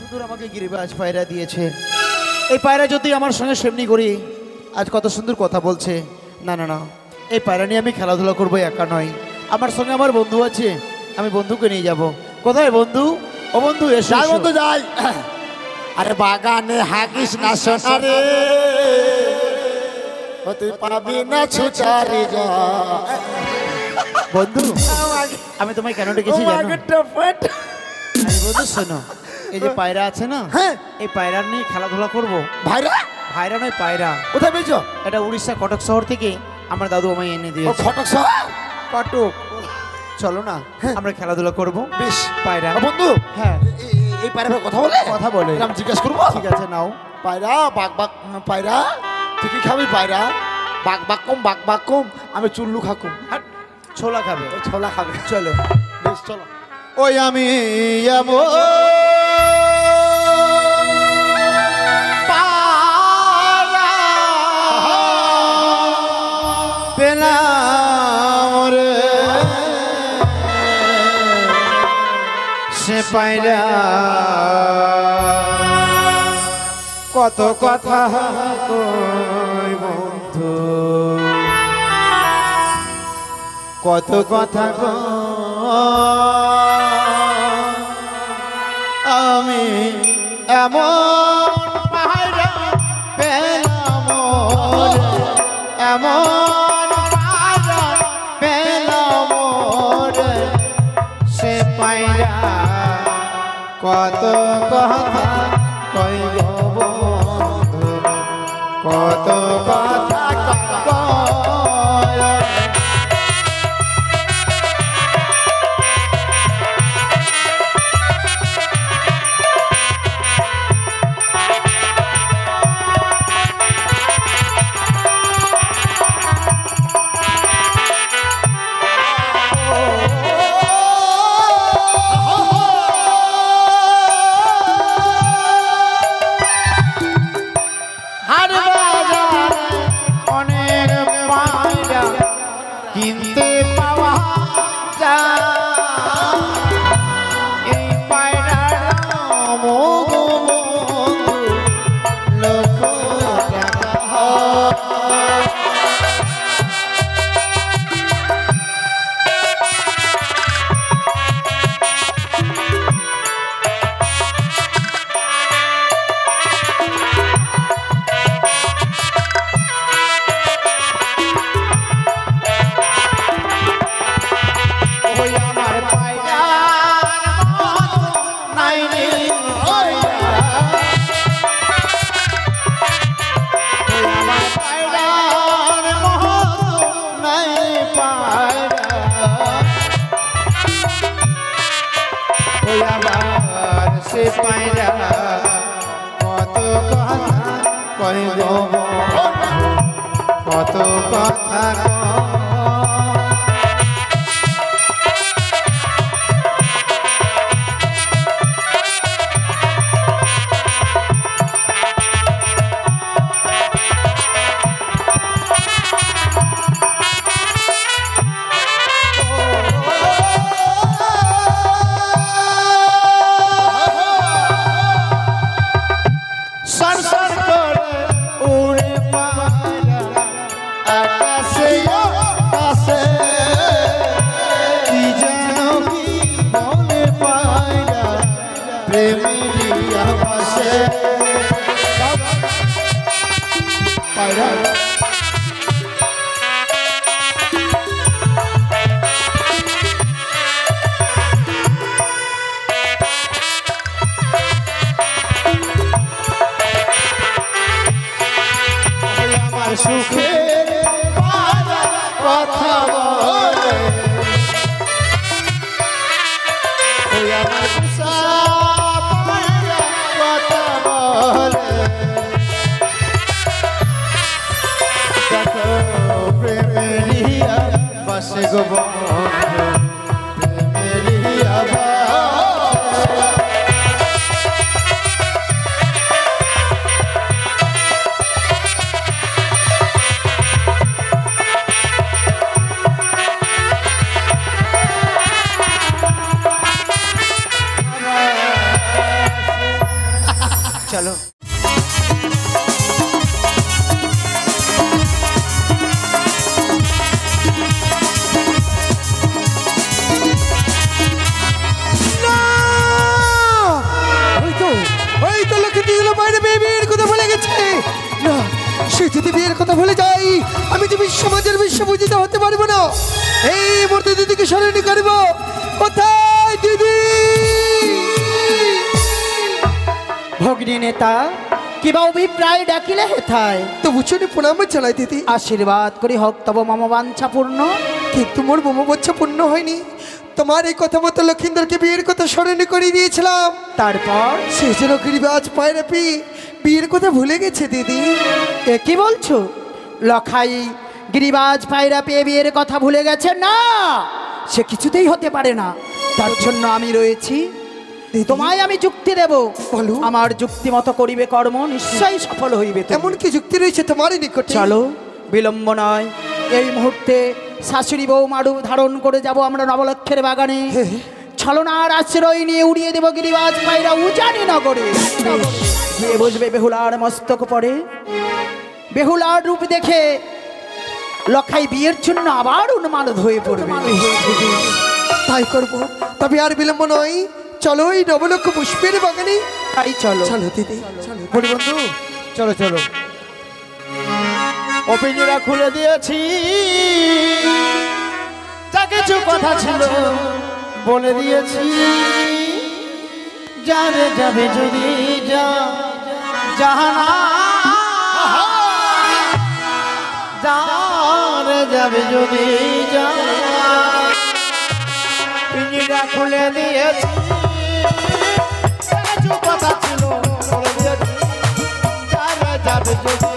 সুন্দর আমাকে গিরিবাজ পায়রা দিয়েছে। এই পায়রা যদি আমার সঙ্গে সেমনি করি, আজ কত সুন্দর কথা বলছে। না না না, এই পায়রা নিয়ে আমি খেলাধুলা করবো, একা নয়, আমার সঙ্গে আমার বন্ধু আছে, আমি বন্ধুকে নিয়ে যাব। কোথায় বন্ধু? ও বন্ধু এসো। যাই বন্ধু যাই। আরে বাগানে হাগিস না সোনা রে, তুই পাবি না ছুচারি যা। বন্ধু আমি তোমায় কেন ডেকেছি জানো? বন্ধু শোনো, এই যে পায়রা আছে না, হ্যাঁ এই পায়রা নিয়ে খেলাধুলা করবো। ভাইরা ভাইরা নয়, পায়রা। কোথায় পেয়েছো? এটা উড়িষ্যা কটক শহর থেকে আমার দাদু আমায় এনে ও দিয়েছে। ফটক শহর কটক। চলো না আমরা খেলাধুলা করবো। বেশ পায়রা। বন্ধু হ্যাঁ এই পায়রা কথা বলে কথা বলে। আমি জিজ্ঞেস করবো। ঠিক আছে নাও। পায়রা বাক বাক পায়রা তুই কি খাবি? পায়রা বাক বাক কম আমি চুল্লু খাকুম। হাট, ছোলা খাবে। ওই ছোলা খাবে। চলো বেশ চলো। ওই আমি সে পায়রা কত কথা কই বন্ধু, কত কথা আমি এমন পায়রা পেলাম, এমন পায়রা পেলাম সে পায়রা কত কথা কই গো বন্ধু, কত কথা কয়। কিনতে পাওয়া যায় এই পায়রার দাম গো বন্ধু লক্ষ টাকা। সে পায়রা কত কথা কই গো বন্ধু, কত কথা সুখের কথা বলে আমার কথা বলে প্রেমেরিয়া বাসে গো বন্ধু, প্রেমেরিয়া চলো। ওই তো লোকে দিল বাইরে বিয়ের কথা বলে গেছে। না, সে যদি বিয়ের কথা বলে যাই, আমি তো সমাজের বিশ্বপূজিত হতে পারবো না। এই মুহূর্তে দিদিকে স্মরণ করব। কোথায় দিদি? ভগ্নী নেতা কিবা অভিপ্রায় ডাকিলে হেথায়, তো উচনে প্রণাম চালাই দিদি। আশীর্বাদ করি হোক তব মম বাঞ্ছা পূর্ণ। কিন্তু মোর মমবচ্ছা পূর্ণ হয়নি। তোমার এই কথা মতো লক্ষিন্দরকে বিয়ের কথা স্মরণ করে দিয়েছিলাম। তারপর সে যেন গিরিবাজ পায়রাপি বিয়ের কথা ভুলে গেছে দিদি। এ কি বলছো? লখাই গিরিবাজ পায়রা পেয়ে বিয়ের কথা ভুলে গেছে? না, সে কিছুতেই হতে পারে না। তার জন্য আমি রয়েছি। তোমায় আমি যুক্তি দেব। বলো। আমার যুক্তি মতো করিবে কর্ম, নিশ্চয়ই সফল হইবে তুমি। এমন কি যুক্তি রয়েছে তোমারই নিকটে? চলো, বিলম্ব নয়। এই মুহূর্তে শাশুড়ি বউ মাড়ু ধারণ করে যাব আমরা নবলক্ষের বাগানে। ছলনার আশ্রয় নিয়ে উড়িয়ে দেব গিরিবাজ পায়রা উজানি নগরে। গিয়ে বসবে বেহুলার মস্তক পরে। বেহুলার রূপ দেখে লখাই বিয়ের জন্য আবার উন্মাদ হয়ে পড়বে। তাই করবো। তবে আর বিলম্ব নয়, চলো এই নবলক্ষ পুষ্পের বাগানে। তাই চলো। চলো দিদি, চলো। বলি বন্ধু, চলো চলো। অপিনিরা খুলে দিয়েছি, যা কিছু কথা ছিল বলে দিয়েছি। যারে যাবে যদি যা জাহানা, যারে যাবে যদি যা, পিঞ্জিরা খুলে দিয়েছি, যা কিছু কথা ছিল বলে দিয়েছি। যারে যাবে যদি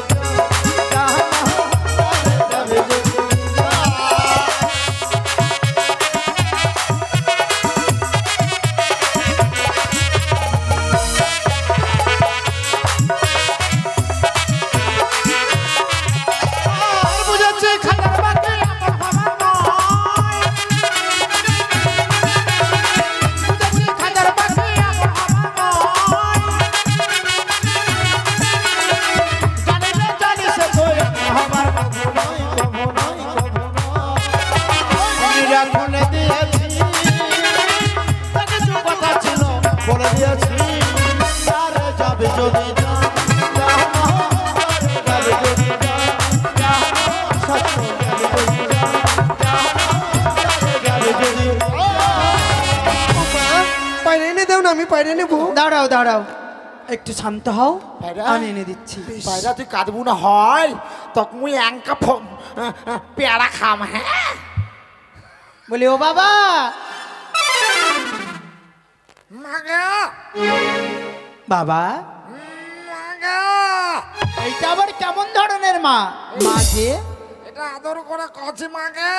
পায়রা এনে দাও না, আমি পায়রা নেবো। দাঁড়াও দাঁড়াও, একটু শান্ত হও, পায়রা? আমি এনে দিচ্ছি। পায়রা তুই কাঁদবো না হয়, তখন মুই এঙ্কা পেয়ারা খাম। হ্যাঁ বলি ও বাবা, বাবা এইটা আবার কেমন ধরনের মা? মা যে এটা আদর করে কচি মাগে।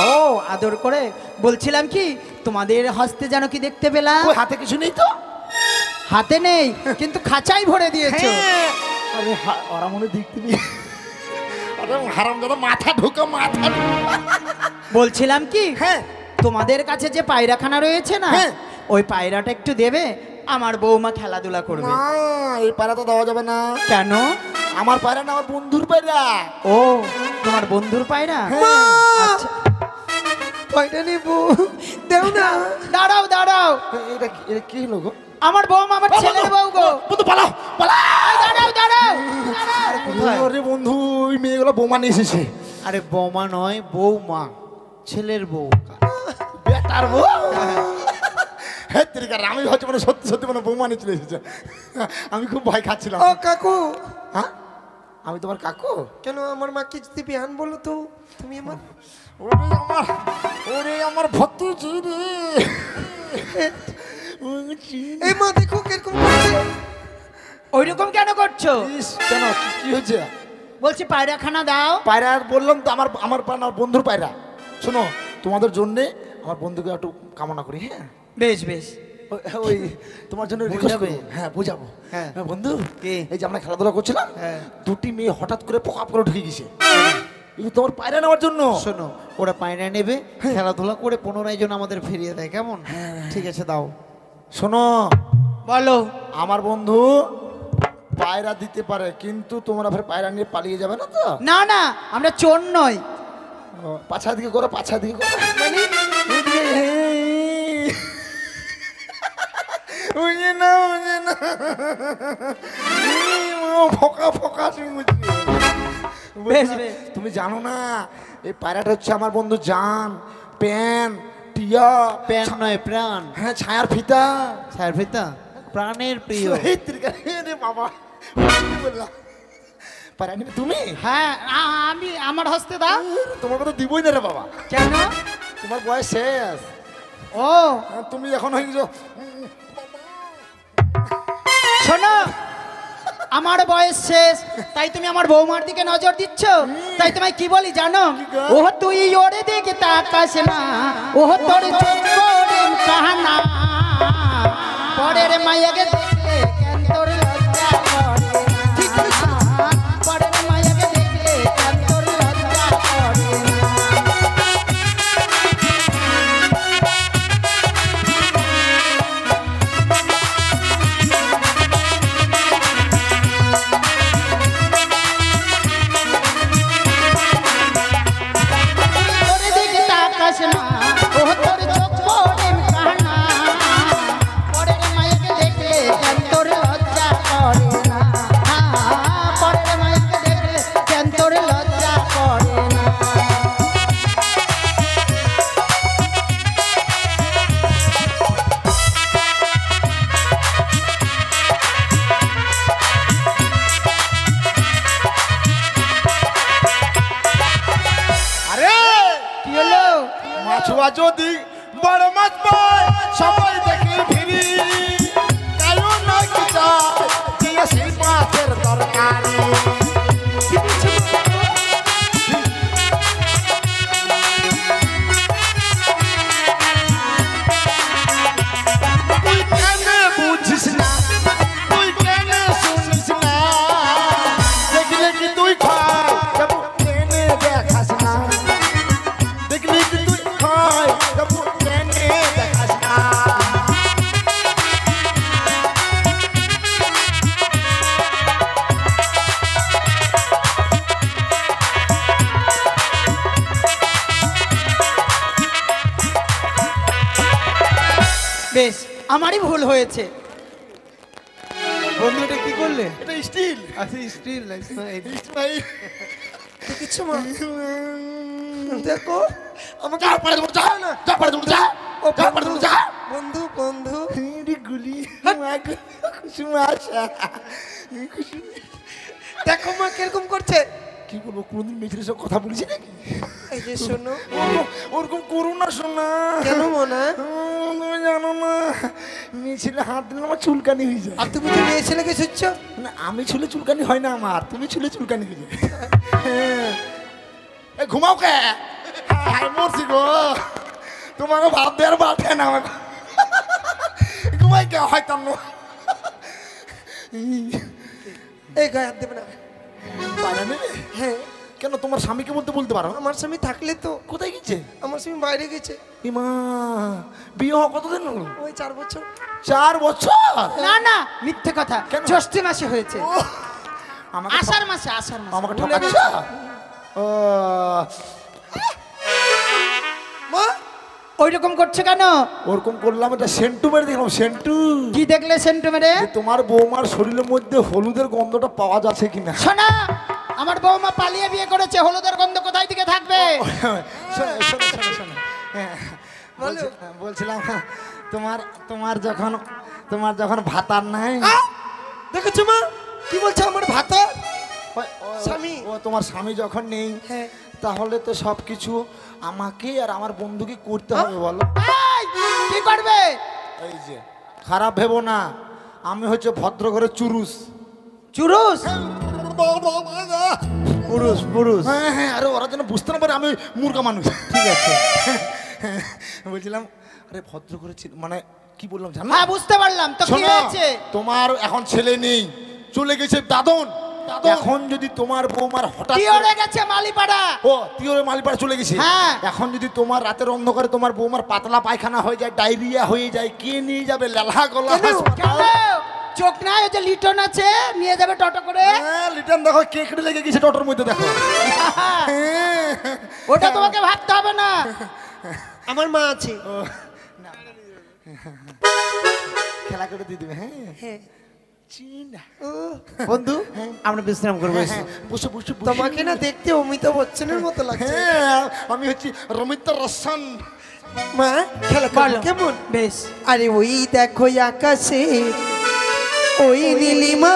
ও আদর করে। বলছিলাম কি, তোমাদের হস্তে যেন কি দেখতে পেলাম? ওই হাতে কিছু নেই তো? হাতে নেই, কিন্তু খাঁচাই ভরে দিয়েছো। আরে ওরা মনে দেখতে নেই। আরে হারাম দাদা, মাথা ঢুকা মাথা। বলছিলাম কি, হ্যাঁ তোমাদের কাছে যে পায়রাখানা রয়েছে না, হ্যাঁ। ওই পায়রাটা একটু দেবে, আমার বৌমা খেলাধুলা করবে। না, এই পায়রা তো দেওয়া যাবে না। কেন? আমার পায়রা না, আমার বন্ধুর পায়রা। ও তোমার বন্ধুর পায়রা? আচ্ছা, পায়রা নেবো, দেও না। দাঁড়াও দাঁড়াও, এটা কি হলো গো? আমার বৌমা, আমার ছেলের বউ গো। বন্ধু পালাও পালাও। দাঁড়াও দাঁড়াও। আরে বন্ধু, ওই মেয়েগুলো বোমা নিয়ে এসেছে। আরে বৌমা নয়, বৌমা, ছেলের বউ। বেটার বউ। হ্যাঁ তেরিকার, আমি হচ্ছে মানে সত্যি সত্যি মানে বৌমা নিয়ে চলে এসেছে। আমি খুব ভয় খাচ্ছিলাম। ও কাকু, হ্যাঁ আমি তোমার কাকু? কেন আমার মাকে যদি বিহান বলো তো? তুমি আমার ওরে আমার ভতিজি রে। এই মা দেখো কিরকম করছে। ওইরকম কেন করছো? ইস, কেন কি হয়েছে? বলছি পায়রাখানা দাও। পায়রা বললাম তো, আমার আমার বন্ধুর পায়রা। শোনো, তোমাদের জন্যে আমার বন্ধুকে একটু কামনা করি। হ্যাঁ বেশ বেশ, ওই তোমার জন্য request করবো। হ্যাঁ বুঝাবো। হ্যাঁ। হ্যাঁ বন্ধু, কি? এই যে আমরা খেলাধুলা করছিলাম, হ্যাঁ। দুটি মেয়ে হঠাৎ করে পকাপ করে ঢুকে গেছে। এই তোমার পায়রা নেওয়ার জন্য। শোনো, ওরা পায়রা নেবে, খেলাধুলা করে পুনরায় যেন আমাদের ফিরিয়ে দেয়, কেমন? ঠিক আছে দাও। শোনো, বলো। আমার বন্ধু পায়রা দিতে পারে, কিন্তু তোমরা ফের পায়রা নিয়ে পালিয়ে যাবে না তো? না না, আমরা চোর নই। ও, পাছা দিকে করো, পাছা দিকে করো। মানে ওইদিকে, বুঝে না, বুঝে না। ফোকা ফোকা শুনছি। বেশ, বেশ। তুমি জানো না এই পায়রাটা হচ্ছে আমার বন্ধু জান, প্যান, টিয়া, প্যান নয়, প্রাণ। হ্যাঁ ছায়ার ফিতা। স্যার পিতা প্রাণের প্রিয়। এই ত্রিকা, রে বাবা, কি বললাম? পায়রা নিবে তুমি? হ্যাঁ, আমি আমার হস্তে দাও। তোমার কথা দিবই না রে বাবা, কেন? তোমার বয়স শেষ। ও তুমি এখন হয়ে গেছো। শোনো, আমার বয়স শেষ, তাই তুমি আমার বৌমার দিকে নজর দিচ্ছ। তাই তোমায় কি বলি জানো? গো? ও তুই ওরে দেখে তাকাস না, ও তোর চোখ প্রেম কাহানা, পরের মায়াকে দেখলে কেন তোর লজ্জা করে না? পরের মায়াকে দেখলে কেন তোর লজ্জা করে না? তোরে দেখে তাকাস না, ও তোর চোখ প্রেম কাহানা, পরের মায়াকে দেখলে কেন তোর লজ্জা করে না? পরের মায়াকে দেখলে কেন তোর লজ্জা করে না? আরে কি হলো? মাছুয়া যদি বড় মাছ পায় সবাই দেখে ফিরি, কায়ো না কি চায় দিয়ে সেই মাছের তরকারি। তুই কেন বুঝিস না, তুই কেন শুনিস না, দেখলে কি তুই খায় তবু কেনে দেখাস না, দেখলি কি তুই খায় তবু কেনে দেখাস না। বেশ, আমারই ভুল হয়েছে। বন্ধু এটা কি করলে? এটা স্টিল আচ্ছা স্টিল ভাই, কিছু মা দেখো আমাকে যা পারে দেবো, যা না, যা পারে দেবো, যা, ও যা পারে দেবো, যা। বন্ধু বন্ধু রে গুলি কুসুম আশা, কুসুম। দেখো মা কিরকম করছে। কি বলবো, কোনদিন মেয়েছেলের সব কথা বলেছি নাকি? এই যে শোনো, ওরকম করো না শোনা। কেন মনা? তুমি জানো না, মেয়ে ছেলে হাত দিলে আমার চুলকানি হয়ে যায়। আর তুমি তো মেয়ে ছেলেকে ছুটছ। না, আমি ছুলে চুলকানি হয় না আমার, তুমি ছুলে চুলকানি হয়ে যায়। হ্যাঁ। এ ঘুমাও কে? হ্যাঁ, মরছি গো, তোমাকে ভাত দেওয়ার বাঠে না আমাকে। ঘুমাই কে হয়তো এই গায়ে হাত দেবে না। পায়রা নেবে? হ্যাঁ, কেন, তোমার স্বামীকে বলতে পারো? আমার স্বামী থাকলে তো। কোথায় গেছে? আমার স্বামী বাইরে গেছে। ইমা, বিয়ে হওয়া কতদিন হলো? ওই 4 বছর। 4 বছর? না না, মিথ্যে কথা। কেন? জ্যৈষ্ঠ মাসে হয়েছে। ওহ, আমাকে আষাঢ় মাসে, আষাঢ় মাসে। আমাকে ভুলে ঠকাচ্ছ? গেছি। ও, মা ওইরকম করছে কেন? ওরকম করলাম, এটা সেন্টু মেরে দেখলাম, সেন্টু। কি দেখলে সেন্টু মেরে? যে তোমার বৌমার শরীরের মধ্যে হলুদের গন্ধটা পাওয়া যাচ্ছে কিনা। শোনা, আমার বৌমা পালিয়ে বিয়ে করেছে, হলুদের গন্ধ কোথায় থেকে থাকবে? শোনো, শোনো, শোনো, শোনো। হ্যাঁ, বলছিলাম তোমার যখন ভাতার নাই, দেখেছো মা কি বলছে? আমার ভাতা স্বামী, ও তোমার স্বামী যখন নেই, হ্যাঁ। তাহলে তো সবকিছু আমাকে আর আমার বন্ধুকে করতে হবে বলো। এই, কি করবে? এই যে, খারাপ ভেবো না, আমি হচ্ছে ভদ্র ঘরে চুরুস। চুরুস? পুরুষ পুরুষ। হ্যাঁ হ্যাঁ, আরে ওরা যেন বুঝতে না পারে আমি মূর্খা মানুষ। ঠিক আছে। বলছিলাম, আরে ভদ্র করে মানে কি বললাম জানো? হ্যাঁ, বুঝতে পারলাম তো। কি শোনো, হয়েছে? তোমার এখন ছেলে নেই, চলে গেছে দাদন। এখন যদি তোমার বৌমার হঠাৎ কি করে- ওরে গেছে মালিপাড়া? ও তিওরে মালিপাড়া চলে গেছে। হ্যাঁ। এখন যদি তোমার রাতের অন্ধকারে তোমার বৌমার পাতলা পায়খানা হয়ে যায়, ডায়রিয়া হয়ে যায়, কে নিয়ে যাবে? লেলা গলা কেন? হাসপাতাল। চোখ নাই, ওই যে লিটন আছে নিয়ে যাবে টোটো করে। হ্যাঁ লিটন দেখো কেকড়ে লেগে গেছে টোটোর মধ্যে দেখো। ওটা তোমাকে ভাবতে হবে না। আমার মা আছে। খেলা করে দিয়ে দেবে। হ্যাঁ হ্যাঁ চিনা বন্ধু আমরা বিশ্রাম করবো এসো। বসে বসে তোমাকে না দেখতে অমিতাভ বচ্চনের মতো লাগছে। হ্যাঁ আমি হচ্ছি রমিতা রসান। মা খেলা বলো। কেমন? বেশ। আরে ওই দেখো আকাশে ওই নীলিমা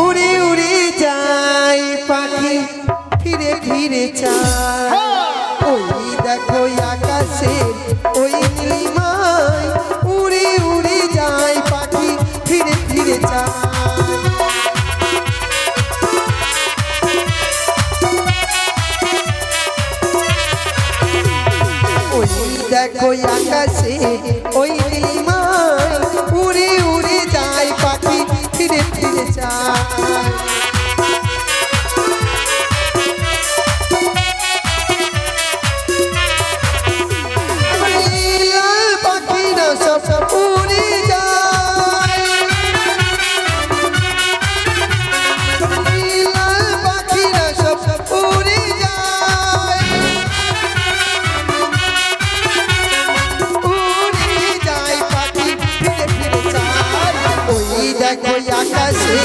উড়ে উড়ে যায় পাখি ফিরে ফিরে চায়। ওই দেখো আকাশে ওই নীলিমা উড়ে উড়ে যায় পাখি ফিরে ফিরে চায়। দেখো আকাশে ওই নীলিমায় উড়ে উড়ে যায় পাখি ফিরে ফিরে যায়। লাল পাখিরা সব উড়ে যায়, লাল পাখিরা সব উড়ে যায়, উড়ে যায় পাখি ফিরে ফিরে যায়। ওই দেখো আকাশে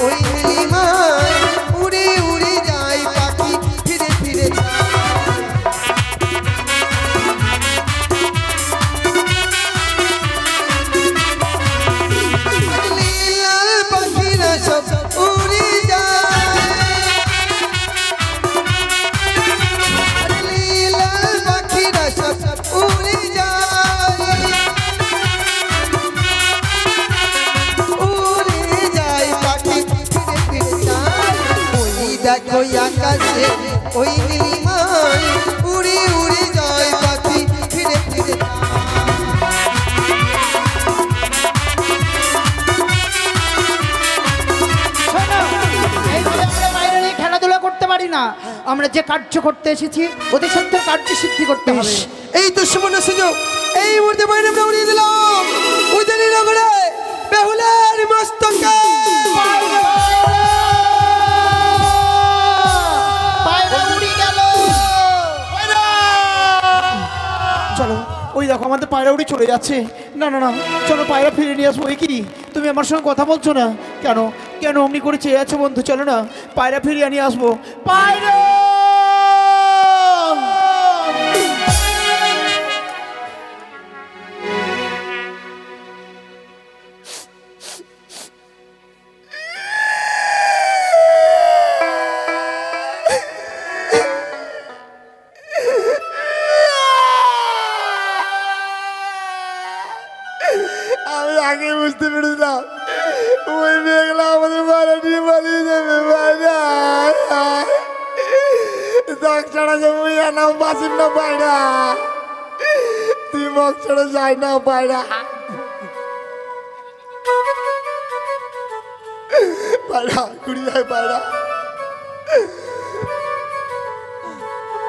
ওই নীলিমায় উড়ে উড়ে যায় পাখি ফিরে ফিরে যায়। লাল পাখিরা সব উড়ে যায়, লাল পাখিরা সব উড়ে যায়, উড়ে যায় পাখি ফিরে ফিরে যায়। ওই দেখো আকাশে ওই নীলিমায় উড়ে উড়ে যায় পাখি ফিরে ফিরে যায়। শোনো, এইভাবে আমরা বাইরে নিয়ে খেলাধুলা করতে পারি না। আমরা যে কার্য করতে এসেছি অতি সত্য কার্য সিদ্ধি করতে হবে। এই তো সুবর্ণ সুযোগ, এই মুহূর্তে বাইরে আমরা উড়িয়ে দিলাম উজানি নগরে বেহুলার মস্তকে। বাইরে উড়ে গেল। চলো ওই দেখো আমাদের পায়রা উড়ে চলে যাচ্ছে। না না না চলো পায়রা ফিরে নিয়ে আসবো। এই কি তুমি আমার সঙ্গে কথা বলছো না কেন? কেন অমনি করে চেয়ে আছো বন্ধু? চলো না পায়রা ফিরিয়ে নিয়ে আসবো। পায়রা আমি আগে বুঝতে পেরেছিলাম ওই মেয়েগুলো আমাদের বাড়ি নিয়ে পালিয়ে যাবে। বাইরা দাগ ছাড়া যাবো নাম বাসিম না বাইরা, তুই মগ ছাড়া যাই না বাইরা। বাইরা ঘুরি যায় বাইরা।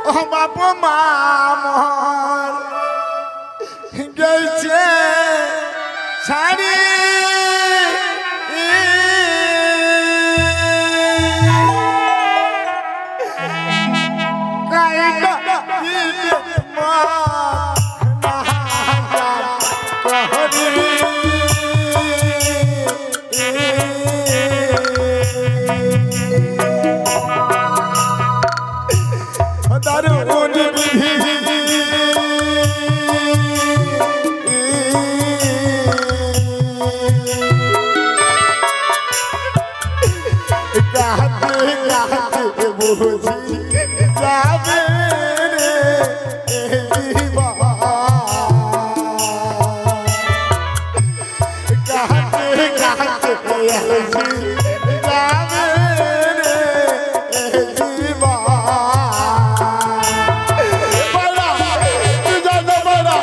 ও বাপ মা মর গেছে শাড়ি দারুণ কাঁদে কাঁদে বুঝি যাবে রে কাঁদে কাঁদে বুঝি যাবে রে বড়া তুই জানো বড়া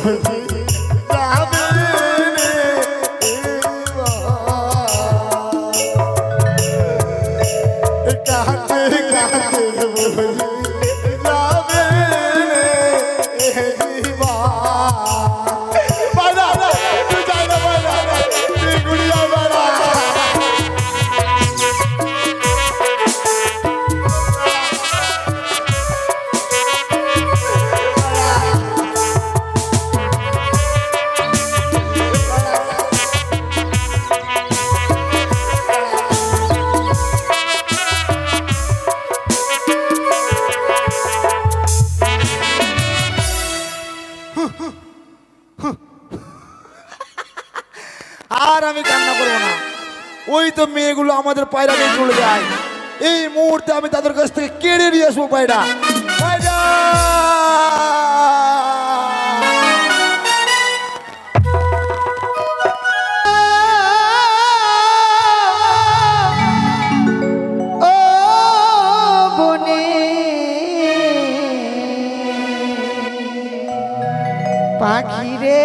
বুঝি যাবে রে এবার। কাঁদতে কাঁদতে বুঝি যাবে রে এবার। বাইরা তুই যাই না বাইরা তুই গুড়িয়া বাইরা। আর আমি কান্না করবো না। ওই তো মেয়েগুলো আমাদের পায়রা নিয়ে চলে যায়। এই মুহূর্তে আমি তাদের কাছ থেকে কেড়ে নিয়ে আসবো পায়রা। পায়রা ও বনে পাখি রে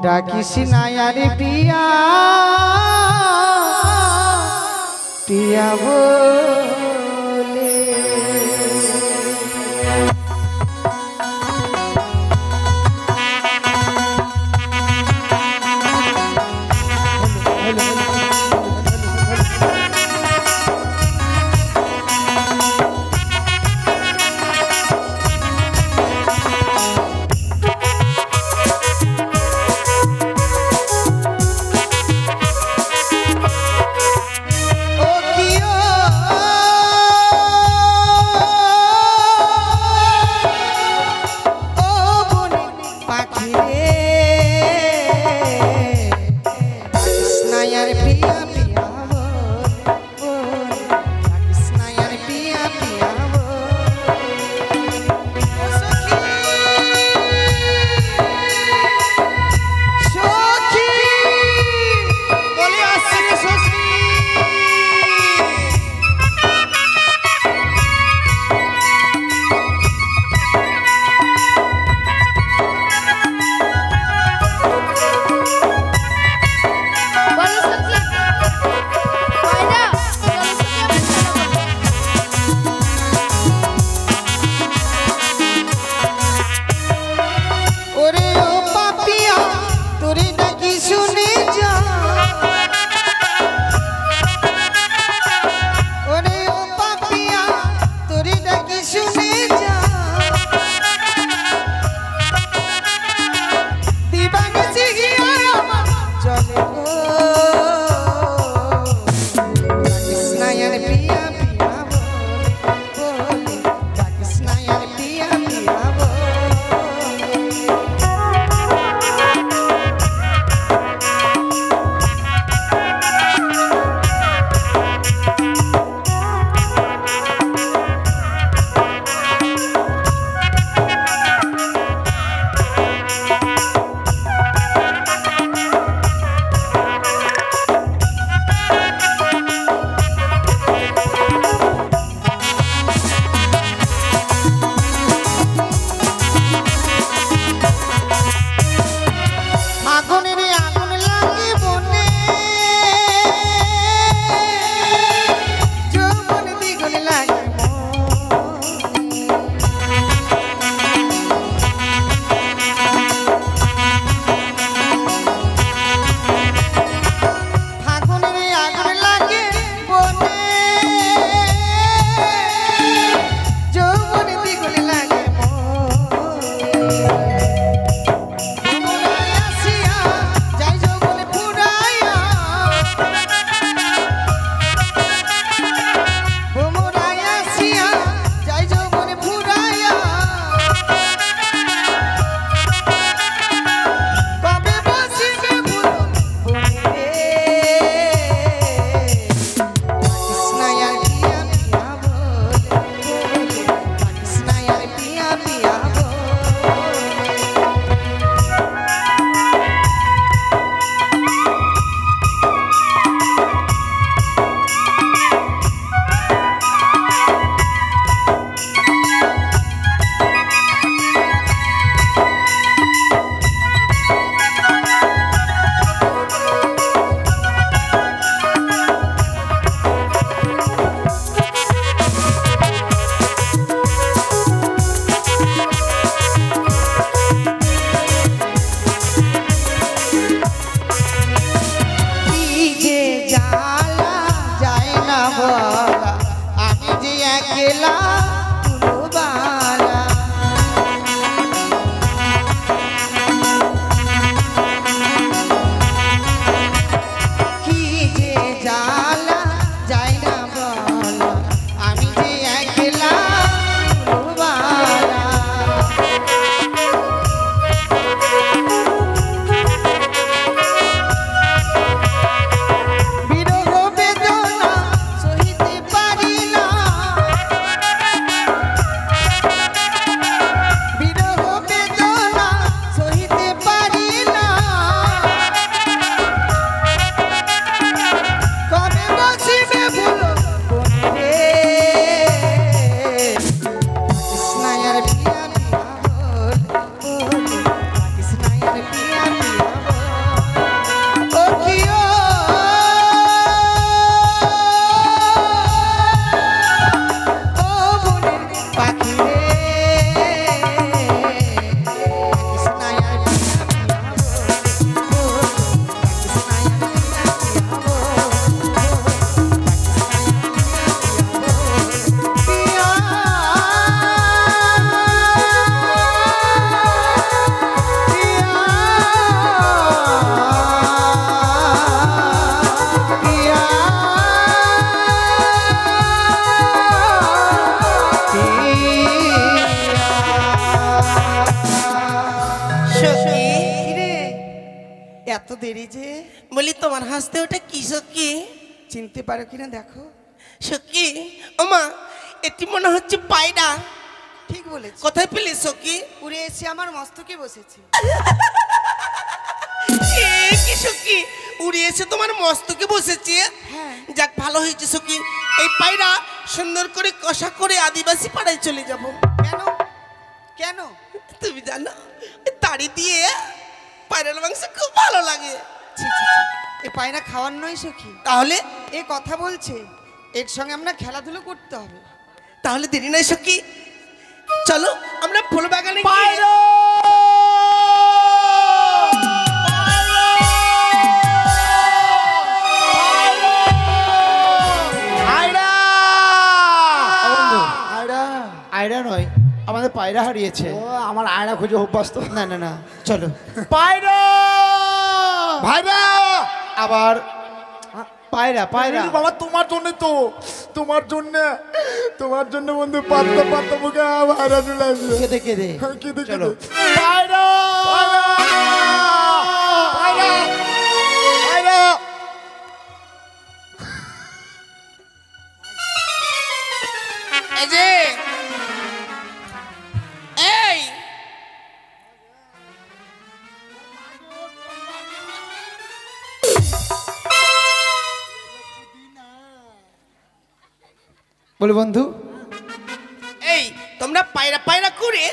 ডাকিস না আরে পিয়া পিয়া বলে। ও এত দেরি যে? বলি তোমার হাসতে ওটা কি সখী? চিনতে পারো কিনা দেখো। সখী ওমা, এটি মনে হচ্ছে পায়রা। ঠিক বলেছি। কোথায় পেলে সখী? উড়ে এসে আমার মস্তকে বসেছে। এ কি সখী, উড়ে এসে তোমার মস্তকে বসেছে? হ্যাঁ। যাক ভালো হয়েছে সখী, এই পায়রা সুন্দর করে কষা করে আদিবাসী পাড়ায় চলে যাব। কেন? কেন? তুমি জানো তাড়ি দিয়ে পায়রার মাংস খুব ভালো লাগে। ছি, ছি, ছি। এ পায়রা খাওয়ার নয় সখী, তাহলে এ কথা বলছে, এর সঙ্গে আমরা খেলাধুলো করতে হবে। তাহলে দেরি নাই সখী, চলো আমরা ফুল বাগানে গিয়ে- পায়রা আয়রা আয়রা আয়রা নয়, আমাদের পায়রা হারিয়েছে। ও আমার আয়রা খুঁজে অভ্যাস তো। না না না, চলো পায়রা ভাইরা আবার পায়রা পায়রা। এই বাবা তোমার জন্য তো, তোমার জন্য বন্ধু পাত্তা পাত্তা মুখে ভাইরা চলে আসবে। কেঁদে কেঁদে কেঁদে চলো। কেঁদে। পায়রা পায়রা পায়রা এই যে এই বলি বন্ধু, এই তোমরা পায়রা পায়রা করে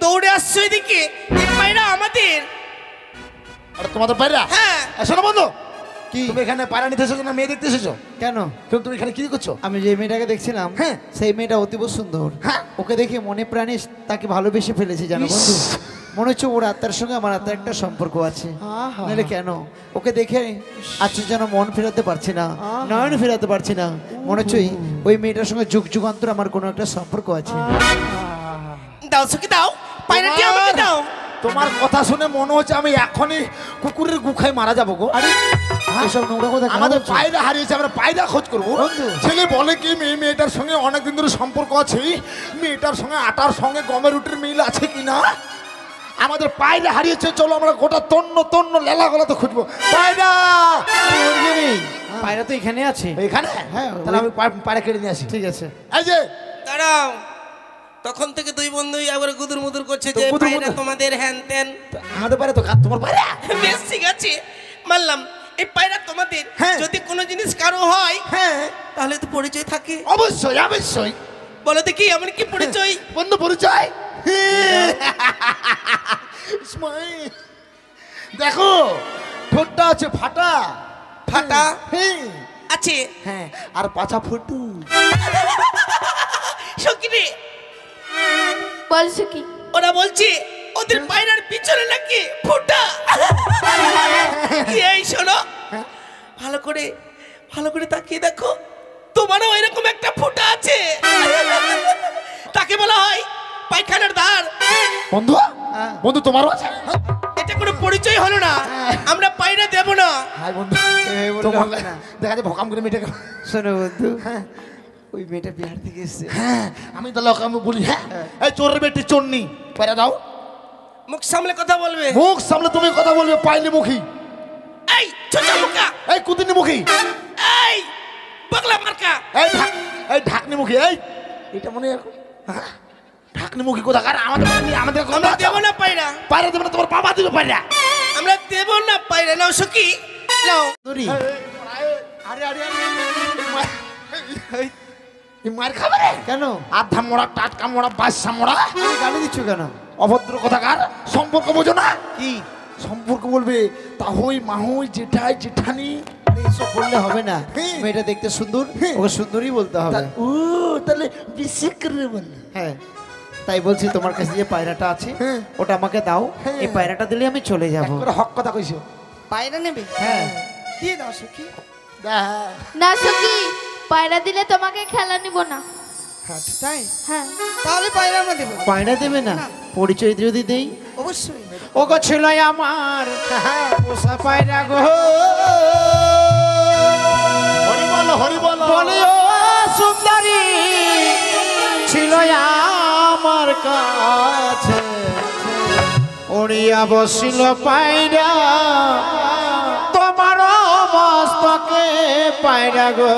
দৌড়ে আসছো এদিকে, এই পায়রা আমাদের। আরে তোমাদের পায়রা? হ্যাঁ। শোনো বন্ধু, কি তুমি এখানে পায়রা নিতে এসেছো না মেয়ে দেখতে এসেছো? কেন? কিন্তু তুমি এখানে কি করছো? আমি যে মেয়েটাকে দেখছিলাম, হ্যাঁ। সেই মেয়েটা অতীব সুন্দর। হ্যাঁ। ওকে দেখে মনে প্রাণে তাকে ভালোবেসে ফেলেছি জানো ইস। বন্ধু। মনে হচ্ছে ওর আত্মার সঙ্গে আমার আত্মার একটা সম্পর্ক আছে। আহা। নাহলে কেন ওকে দেখে আজকে যেন মন ফেরাতে পারছি না, নয়ন ফেরাতে পারছি না। মনে হচ্ছে ওই মেয়েটার সঙ্গে যুগ যুগান্তর আমার কোনো একটা সম্পর্ক আছে। দাও সখী দাও, পায়রাটি আমাকে দাও। তোমার কথা শুনে মনে হচ্ছে আমি এখনই কুকুরের গুখায় মারা যাবো গো। আরে এসব নোংরা কথা কেন আমাদের বলছো? পায়রা হারিয়েছে, আমরা পায়রা খোঁজ করবো। বন্ধু। ছেলে বলে কি মেয়েটার সঙ্গে অনেকদিন ধরে সম্পর্ক আছে, মেয়েটার সঙ্গে আটার সঙ্গে গমের রুটির মিল আছে কিনা। আমাদের পায়রা হারিয়েছে, চলো আমরা গোটা তন্ন তন্ন লেলা গলাতে খুঁজবো পায়রা। আরে ওদিকে নেই, পায়রা তো এখানে আছে। এখানে? হ্যাঁ, তাহলে আমি পায়রা কেটে নিয়ে আসি। ঠিক আছে। এই যে দাঁড়াও, তখন থেকে দুই বন্ধুই আবার গুদুর মুদুর করছে তো যে গুদুর পায়রা মুদুর। তোমাদের হ্যান ত্যান। আমাদের পায়রা তো তোমার পায়রা। বেশ ঠিক আছে, মানলাম এই পায়রা তোমাদের। হ্যাঁ। যদি কোনো জিনিস কারো হয় হ্যাঁ তাহলে তো পরিচয় থাকে। অবশ্যই অবশ্যই। বলো দেখি এমন কি পরিচয়? বন্ধু পরিচয়। ইসমাইল, দেখো ঠোঁটটা আছে ফাটা ফাটা হ্যাঁ আছে। হ্যাঁ, আর পাছা ফুটু। সখী রে, বলছো কি? ওরা বলছে ওদের পায়রার পিছনে নাকি ফুটা। এই শোনো, ভালো করে তাকিয়ে দেখো, তোমারও এরকম একটা ফুটা আছে। তাকে বলা হয় পায়খানার ধার। বন্ধু হ্যাঁ। বন্ধু তোমারও আছে? এটা কোনো পরিচয় হলো না, আমরা পায়রা দেব না। হাই বন্ধু, এই বললে তোমার হবে না। দেখা যায় ভকাম করে মেয়েটাকে। শোনো বন্ধু, ওই মেয়েটা বিহার থেকে এসছে। হ্যাঁ, আমি তাহলে ওকে আমি বলি, হ্যাঁ এই চোরের বেটি চন্নি পায়রা দাও। মুখ সামলে কথা বলবে। মুখ সামলে তুমি কথা বলবে, পাইনি মুখী। এই ছোটা মুখা, এই কুদিনি মুখী, এই পাগলা মার্কা। এই ঢাকনি মুখী। এই এটা মনে হয় হ্যাঁ, ঢাকনি মুখী কোথাকার। আমাদের আমাদের আমরা দেব না পায়রা, পায়রা দেবে না, তোমার বাবা দিবে পায়রা। আমরা দেব না পায়রা। নাও সখী নাও। দড়ি। আরে আরে এই মার খাবে রে। কেন আধা মোড়া, টাটকা মোড়া, বাদশা মোড়া, তুমি গালি দিচ্ছ কেন? অভদ্র কথাকার। সম্পর্ক বোঝো না? কি সম্পর্ক বলবে তাহই মাহুই জেঠাই জেঠানি। আরে এসব বললে হবে না। হ্যাঁ। মেয়েটা দেখতে সুন্দর, হ্যাঁ। ওকে সুন্দরই বলতে হবে। ও তাহলে বেশি করে বল। হ্যাঁ, তাই বলছি তোমার কাছে যে পায়রাটা আছে হ্যাঁ। ওটা আমাকে দাও। হ্যাঁ। এই পায়রাটা দিলে আমি চলে যাব। একবারে হক কথা কইছো। পায়রা নেবে? হ্যাঁ। দিয়ে দাও সখী। না সখী, পায়রা দিলে তোমাকে খেলা নিব না। তাই? হ্যাঁ। তাহলে পায়রা আমরা দেবো। পায়রা দেবে না? না। পরিচয় যদি দেই। অবশ্যই। ও গো ছিল আমার পোষা পায়রা গো, হরি বল হরি বল। বলিও সুন্দরী ছিল আমার কাছে, উড়িয়া বসিল পায়রা মস্তকে পায়রা গো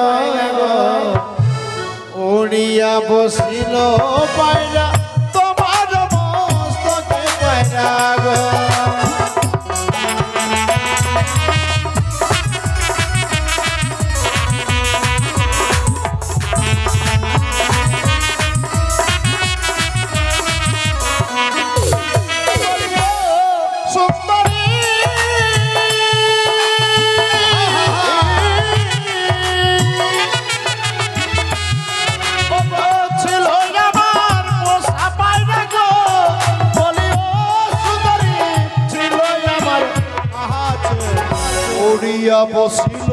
উড়িয়া বসিল পায়রা তোমার মস্তকে পায়রা গো সুন্দরী ছিল আমার পোষা পায়রা গো বলি ও সুন্দরী ছিল আমার উড়িয়া বসিল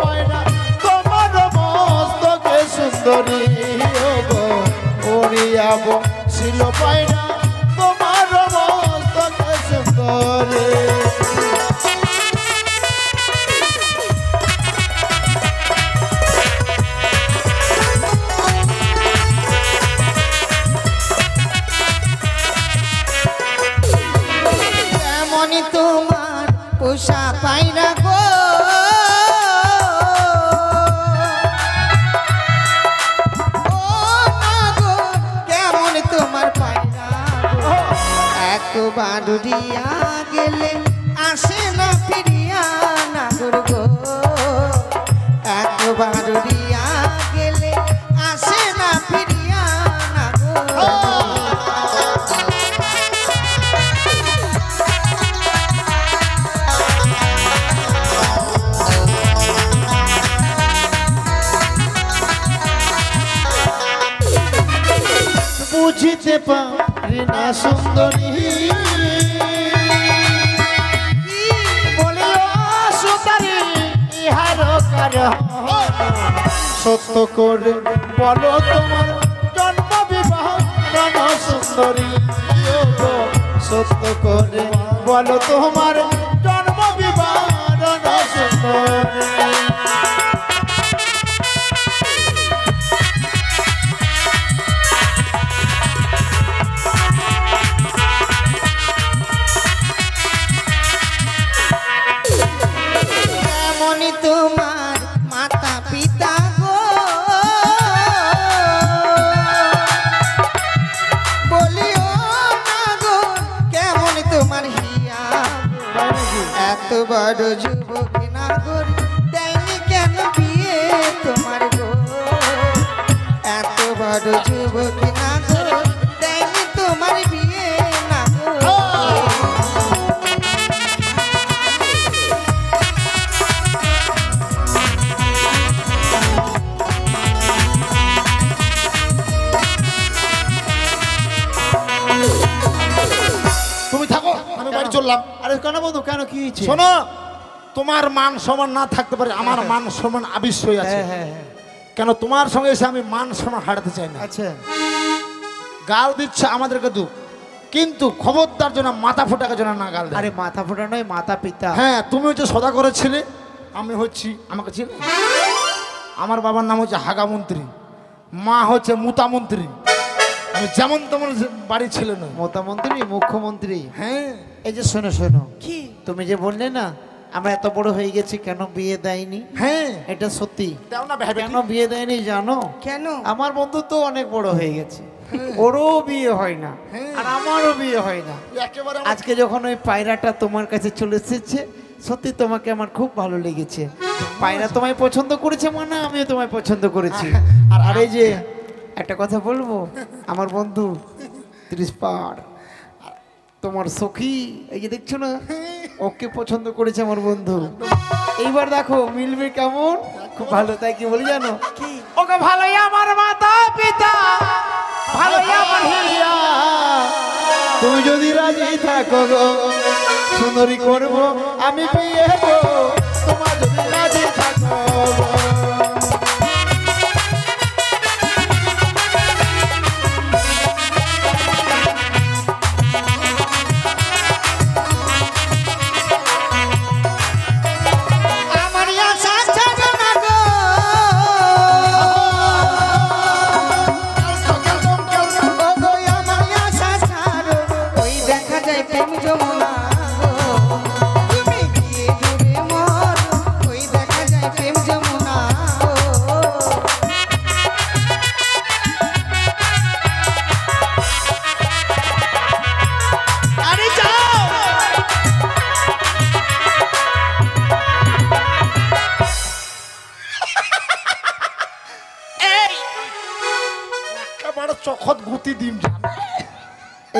পায়রা তোমার মস্তকে সুন্দরী গো উড়িয়া বসিল পায়রা তোমার মস্তকে সুন্দরী এমনই তোমার পোষা পায়রা গো ও না গো, কেমন তোমার পায়রা গো একবার উড়িয়া গেলে আসে না ফিরিয়া নাগর গো একবার উড়িয়া গেলে আসে না ফিরিয়া নাগর বুঝিতে পারি না সুন্দরী বলি ও সুন্দরী ইহার কারণ সত্য করে বলো তোমার জন্ম বিবাহ সুন্দরী গো সত্য করে বলো তোমার জন্ম বিবাহ সুন্দরী এমনই তোমার মাতা পিতা গো বলিও না গো কেমন তোমার হিয়া এত বড় যুবক নাগর দেয়নি কেন বিয়ে তোমার গো এত বড় যুবক নাগর দেয়নি তোমার বিয়ে নাগর তুমি থাকো আমি বাড়ি চললাম আরে কেন বন্ধু কেন কি হয়েছে? শোনো তোমার মান সম্মান না থাকতে পারে আমার মান সম্মান আবিষ্ট হয়ে আছে হ্যাঁ হ্যাঁ হ্যাঁ কেন তোমার সঙ্গে এসে আমি মান সম্মান হারাতে চাই না আচ্ছা গাল দিচ্ছে আমাদেরকে দু কিন্তু খবরদার জন্য মাথা ফোটাকে যেন না গাল দেয় আরে মাথা ফোটা নয় মাতা পিতা। হ্যাঁ তুমি হচ্ছে সদা করেছিলে আমি হচ্ছি আমাকে চিনি আমার বাবার নাম হচ্ছে হাগা মন্ত্রী মা হচ্ছে মুতা মন্ত্রী আমি যেমন তেমন বাড়ি ছিল না মন্ত্রী মুখ্যমন্ত্রী। হ্যাঁ এই যে শোনো শোনো কি তুমি যে বললে না আমরা এত বড় হয়ে গেছি কেন বিয়ে দেয়নি, হ্যাঁ এটা সত্যি। দাও না ভেবে কেন বিয়ে দেয়নি জানো? কেন আমার বন্ধু তো অনেক বড় হয়ে গেছে, ওরও বিয়ে হয় না আর আমারও বিয়ে হয় না। একেবারে আজকে যখন ওই পায়রাটা তোমার কাছে চলে এসেছে সত্যি তোমাকে আমার খুব ভালো লেগেছে। পায়রা তোমায় পছন্দ করেছে মানে আমিও তোমায় পছন্দ করেছি। আর এই যে একটা কথা বলবো, আমার বন্ধু 30 পার তোমার সখী এই যে দেখছো না ওকে পছন্দ করেছে আমার বন্ধু। এইবার দেখো মিলবে কেমন, খুব ভালো। তাই কি বলি জানো, ওকে ভালোই আমার মাতা পিতা ভালোই আমার হিয়া, তুমি যদি রাজি থাকো গো সুন্দরী করব আমি বিয়ে গো তোমার যদি রাজি থাকো গো। আমার আশা ছাড়ো না গো ও গো আমার আশা ছাড়ো, ওই দেখা যায় প্রেম যমুনা গো, তুমি গিয়ে ডুবে মরো, ওই দেখা যায়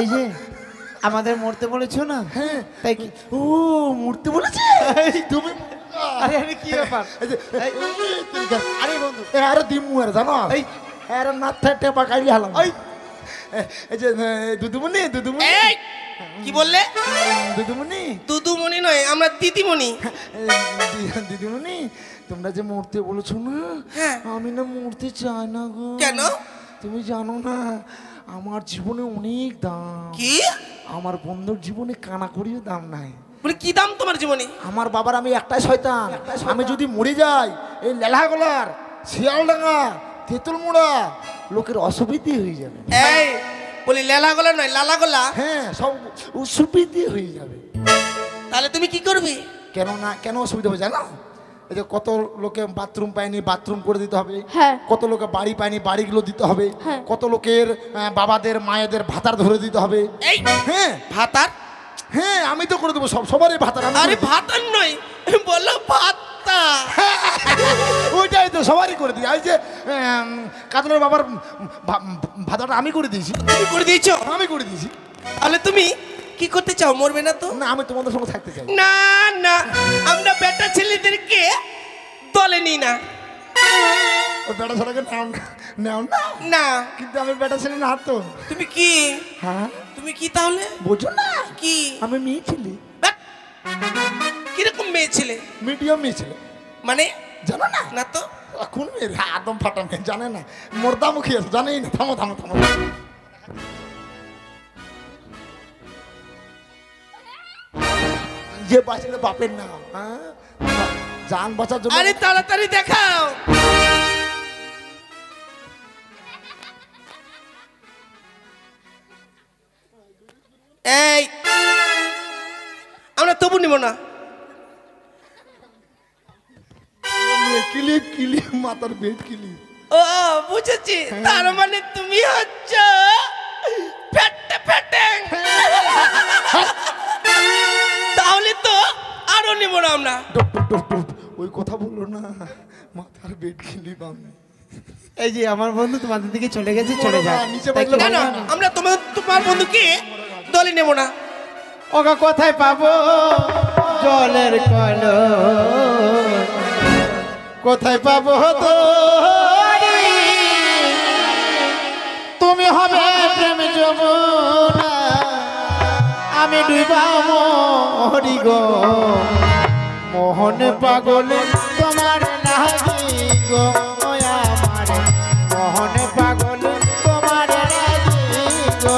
এই যে আমাদের মরতে বলেছো না? হ্যাঁ তাই কি? ও মূর্তি বলেছে তুমি আরে আরে কি ব্যাপার? এই যে, আরে বন্ধু আরে দিমু আর জানো এই আরে মাথা টেপা খাইলি হালাম এই যে দুদুমনি এই কি বললে? দুদুমনি দুদুমণি নয়, আমরা দিদিমণি। দিদিমণি তোমরা যে মূর্তি বলেছো না, হ্যাঁ। আমি না মূর্তি চাই না গো। কেন? তুমি জানো না আমার জীবনে অনেক দাম। কি আমার বন্ধুর জীবনে কানা করিও দাম নাই। বলে কি দাম তোমার জীবনে? আমার বাবার আমি একটাই শয়তান, আমি যদি মরে যাই এই লেলাগোলার শিয়ালডাঙ্গা তেঁতুলমুড়া লোকের অসুবিধে হয়ে যাবে। এই বলি লেলা গলা নয়, লালা গলা। হ্যাঁ সব অসুবিধে হয়ে যাবে। তাহলে তুমি কি করবে? কেন অসুবিধা হবে জানো? এই যে কত লোকে বাথরুম পায়নি, বাথরুম করে দিতে হবে। হ্যাঁ। কত লোকে বাড়ি পায়নি, বাড়িগুলো দিতে হবে। হ্যাঁ। কত লোকের বাবাদের মায়েদের ভাতার ধরে দিতে হবে। এই হ্যাঁ ভাতার? হ্যাঁ আমি তো করে দেবো, সবারই ভাতার আমি আরে করে দেবো। ভাতার নয়, বললো ভাতা। ওইটাই তো সবারই করে দিই। এই যে কাজলের বাবার ভাতাটা আমি করে দিয়েছি। তুমি করে দিয়েছো? আমি করে দিয়েছি। তাহলে তুমি কি করতে চাও? মরবে না তো? না আমি তোমাদের সঙ্গে থাকতে চাই। না না, আমরা বেটা ছেলেদেরকে দলে নিই না। ওই বেটা ছেলেকে নেও না। না। কিন্তু আমি বেটা ছেলে না তো। তুমি কি? হ্যাঁ তুমি কি তাহলে? বোঝো না কি? আমি মেয়ে ছেলে, ব্যাক। কিরকম মেয়ে ছেলে? মিডিয়াম মেয়ে ছেলে। মানে জানো না? না তো। কোন মেয়ে? একদম ফাটা মেয়ে, জানে না। মোর্দামুখী আছে, জানেই না। থামো থামো থামো। যে বাঁচলে বাপের নাম, হ্যাঁ জান বাঁচার জন্য। আরে তাড়াতাড়ি দেখাও। এই আমরা তবু নিব না। ক্লিপ ক্লিপ মাথার বেড ক্লিপ। ও বুঝেছি, তার মানে তুমি হচ্ছ ফেটে ফেটে। তাহলে তো আরো নিব না আমরা। Depth depth depth depth. ওই কথা বললো না, মাথার বেড ক্লিপ আমি। এই যে আমার বন্ধু তোমাদের দিকে চলে গেছে, চলে যাক। নিচে তাই কি বসলে না বলবো না, না? আমরা তোমার বন্ধুকে দলে নেব না। ওগা কোথায় পাবো জলের কল, কোথায় পাবো তো তুমি হবে প্রেম যমুনা, আমি ডুবা মরি গো, মোহন পাগল তোমার লাগি গো, আমার মোহন পাগল তোমার লাগি গো।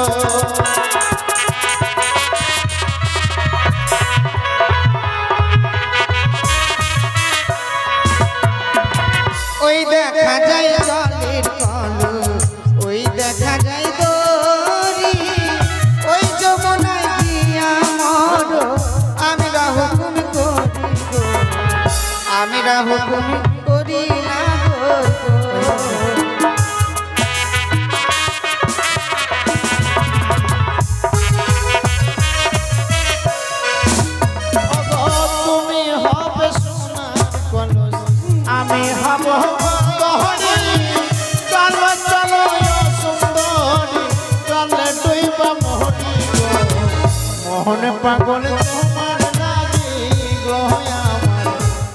ওই দেখা যায় জলের কল, ওই দেখা যায় দড়ি, ওই যমুনায় গিয়া মরো, আমি হুকুম করি গো, আমি হুকুম করি না গো। তুমি হবে সোনার কলস, আমি হব বহরি, চলো চলো সুন্দরী, চলে ডুইবা মোহরি গো, মোহন পাগল তোমার লাগি গো, আমার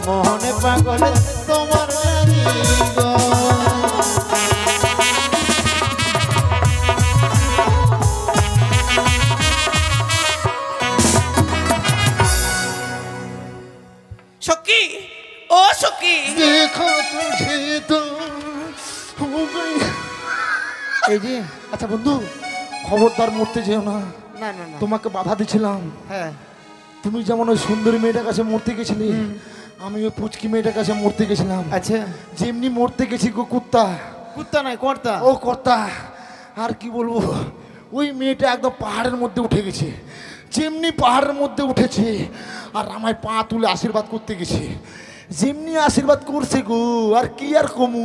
মোহন পাগল তোমার লাগি গো। সখী, ও সখী, দেখো তুঝে তো হো গই। এই যে আচ্ছা বন্ধু, খবরদার মরতে যেও না। না না না, তোমাকে বাধা দিছিলাম। হ্যাঁ তুমি যেমন ওই সুন্দরী মেয়েটার কাছে মরতে গেছিলে, আমি ওই পুচকি মেয়েটার কাছে মরতে গেছিলাম। আচ্ছা। যেমনি মরতে গেছি গো কুত্তা, কুত্তা নয় কর্তা। ও কর্তা, আর কি বলবো, ওই মেয়েটা একদম পাহাড়ের মধ্যে উঠে গেছে। যেমনি পাহাড়ের মধ্যে উঠেছে আর আমায় পা তুলে আশীর্বাদ করতে গেছে, যেমনি আশীর্বাদ করছে গো, আর কি আর কমু,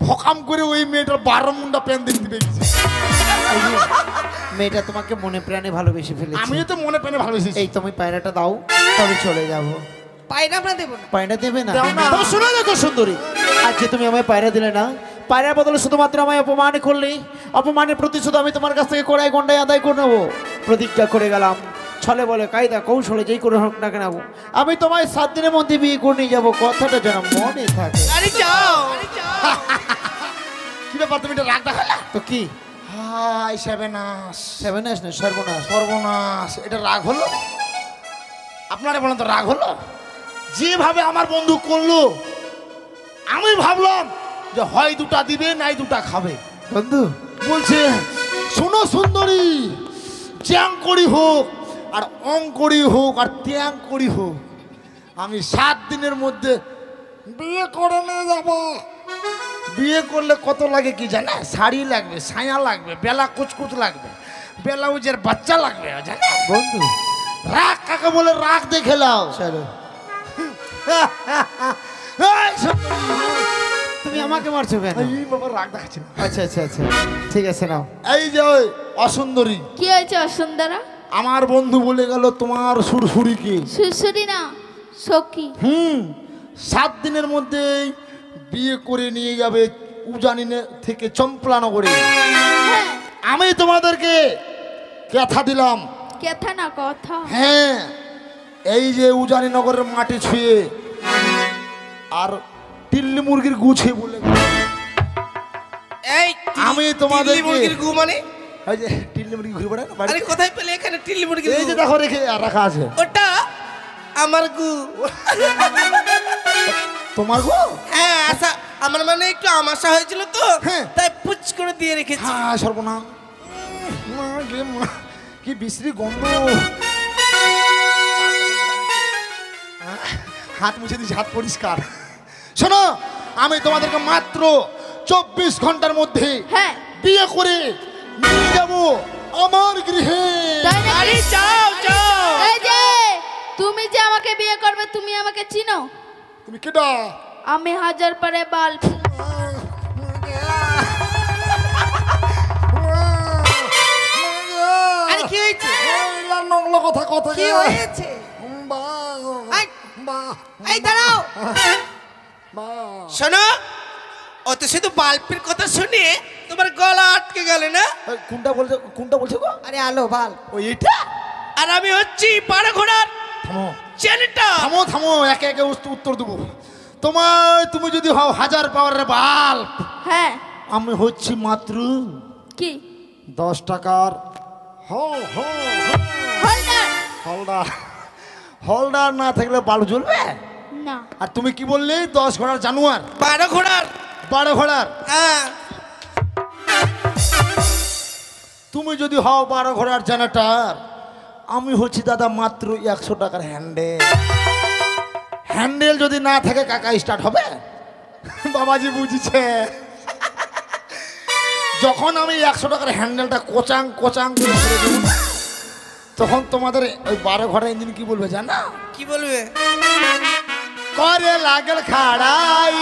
ভকাম করে ওই মেয়েটার 12 মুন্ডা প্যান দেখতে পেয়েছে। এই যে, মেয়েটা তোমাকে মনে প্রাণে ভালোবেসে ফেলেছে। আমিও তো মনে প্রাণে ভালোবেসেছি। এই তুমি পায়রাটা দাও, তবে চলে যাব। পায়রা আমরা দেবো না। পায়রা দেবে না? দাও না। তবে শোনো দেখো সুন্দরী, আজকে তুমি আমায় পায়রা দিলে না, পায়রার বদলে শুধুমাত্র আমায় অপমান করলে, অপমানের প্রতিশোধ আমি তোমার কাছ থেকে কড়াই গন্ডায় আদায় করে নেবো। প্রতিজ্ঞা করে গেলাম, ছলে বলে কায়দা কৌশলে যেই করে হোক না কেন আমি তোমায় 7 দিনের মধ্যে বিয়ে করে নিয়ে যাবো, কথাটা যেন মনে থাকে। আরে যাও। কি ব্যাপার, তুমি এটা রাগ দেখালে? তো কি হাই সেভেনাস, সেভেনাস না সর্বনাশ? সর্বনাশ, এটা রাগ হলো? আপনারা বলেন তো রাগ হলো? যেভাবে আমার বন্ধু করলো, আমি ভাবলাম যে হয় দুটা দিবে নাই দুটা খাবে। বন্ধু বলছে শোনো সুন্দরী, চ্যাং করি হোক আর অঙ্করি হোক আর ত্যাং করি হোক, আমি 7 দিনের মধ্যে বিয়ে করে নিয়ে যাব। বিয়ে করলে কত লাগে কি জানে? শাড়ি লাগবে, ছায়া লাগবে, বেলা কুচকুচ লাগবে, ব্লাউজের বাচ্চা লাগবে, জানে? বন্ধু রাগ কাকে বলে? রাগ দেখে লাও। চলো, এই সুন্দরী, তুমি আমাকে মারছো কেন? এই বাবা রাগ দেখাচ্ছি না। আচ্ছা আচ্ছা আচ্ছা, ঠিক আছে নাও। এই যে ওই অসুন্দরী, কি হয়েছে অসুন্দরা? আমার বন্ধু বলে গেল তোমার সুরসুরিকে সুসুরি না সখী। 7 দিনের মধ্যেই বিয়ে করে নিয়ে যাবে উজানি থেকে চম্পলানগরে। হ্যাঁ, আমি তোমাদেরকে কথা দিলাম, কথা না কথা। হ্যাঁ, এই যে উজানিনগরের মাটি ছুঁয়ে আর টিল্লি মুরগির গুছে বলে গেল। এই আমি তোমাদেরকে- টিল্লি মুরগির গু মানে? এই যে টিল্লি মুরগি ঘুরে বেড়ায় না আরে বাড়িতে? কোথায় পেলে এখানে টিল্লি মুরগির এই যে গু? দেখো রেখে রাখা আছে। ওটা আমার গু। তোমার গো? হ্যাঁ, আশা আমার মানে একটু আমাশা হয়েছিল তো, হ্যাঁ। তাই পুচ করে দিয়ে রেখেছি। হ্যাঁ সর্বনাশ, মা গে মা, কি বিশ্রী গন্ধ। হাত মুছে দিয়েছি, হাত পরিষ্কার। শোনো, আমি তোমাদেরকে মাত্র 24 ঘন্টার মধ্যে হ্যাঁ, বিয়ে করে নিয়ে যাব আমার গৃহে। তাই নাকি? আরে যাও যাও। এই যে তুমি যে আমাকে বিয়ে করবে, তুমি আমাকে চিনো? তুমি কেডা? আমি হাজার পারে বাল্ব। আরে কি হয়েছে? নগ্ন কথা কথা কি হয়েছে? এই, এই দাঁড়াও। শোনো, ও তো শুধু বাল্বের কথা শুনে তোমার গলা আটকে গেল না? কোনটা বলছো গো? আরে আলো বাল। ওই এটা? আর আমি হচ্ছি পাড়া ঘোড়ার থামো চেনটা। থামো থামো, একে একে উত্তর দেবো। তুমি যদি হও 1000 পাওয়ারের বাল্ব, হ্যাঁ, আমি হচ্ছি মাত্র কি 10 টাকার হোল্ডার? হলদার। হলদার না থাকলে বাল্ব জ্বলবে? না, আর তুমি কি বললে? 10 ঘোড়ার জানোয়ার, পাড়া ঘোড়ার। 12 ঘোড়ার। হ্যাঁ, তুমি যদি হও 12 ঘোড়ার জেনারেটর, আমি হচ্ছি দাদা মাত্র 100 টাকার হ্যান্ডেল। হ্যান্ডেল যদি না থাকে কাকা স্টার্ট হবে? বাবাজি বুঝছে। যখন আমি 100 টাকার হ্যান্ডেলটা কোচাং কোচাং করে ঘুরে দেব, তখন তোমাদের ওই 12 ঘোড়া ইঞ্জিন কি বলবে জানা? কি বলবে? করে লাগল খাড়াই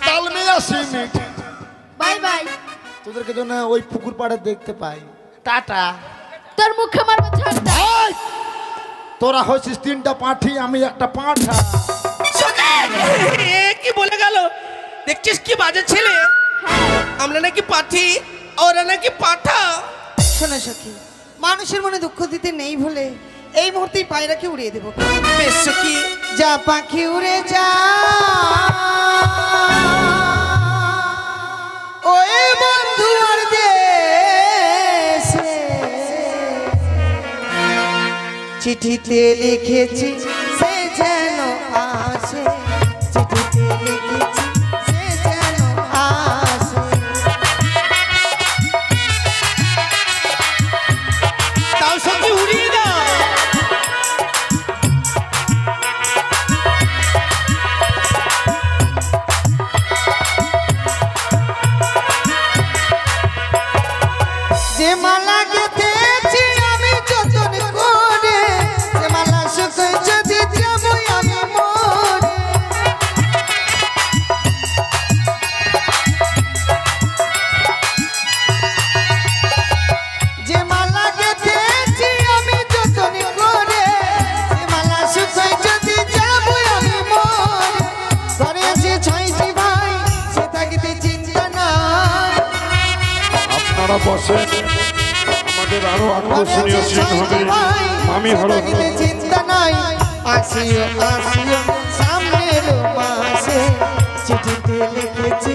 ডালমিয়া সিমেন্ট। Bye bye. তোদেরকে জন্য ওই পুকুর পাড়ে দেখতে পাই। টাটা। তোর মুখে মারবো, ছাড় দে। এই! তোরা হচ্ছিস 3টা পাঁঠি, আমি একটা পাঁঠা। এ কি বলে গেল? দেখছিস কি বাজে ছেলে? আমরা নাকি পাঠি, ওরা নাকি পাঠা। শোনো সখী, মানুষের মনে দুঃখ দিতে নেই বলে এই মুহূর্তেই পায়রাকে উড়িয়ে দেবো। বেশ কি যা পাখি উড়ে যা, ওই বন্ধু আর দেশে চিঠিতে লিখেছি সে যেন আসে, চিঠিতে লিখেছি সে যেন আসে। তাও সত্যি উড়িয়ে দাও। যে মালা গেঁথেছি আমি যতন করে, যে মালা শুকে যদি যাবো আমি মরে। যে মালা গেঁথেছি আমি যতন করে, যে আপনারা বসেন, আমাদের আরো আকর্ষণীয় সিন হবে। আমি হলো চিন্তা নাই, আসিও আসিও সামনের মাসে চিঠিতে লিখেছি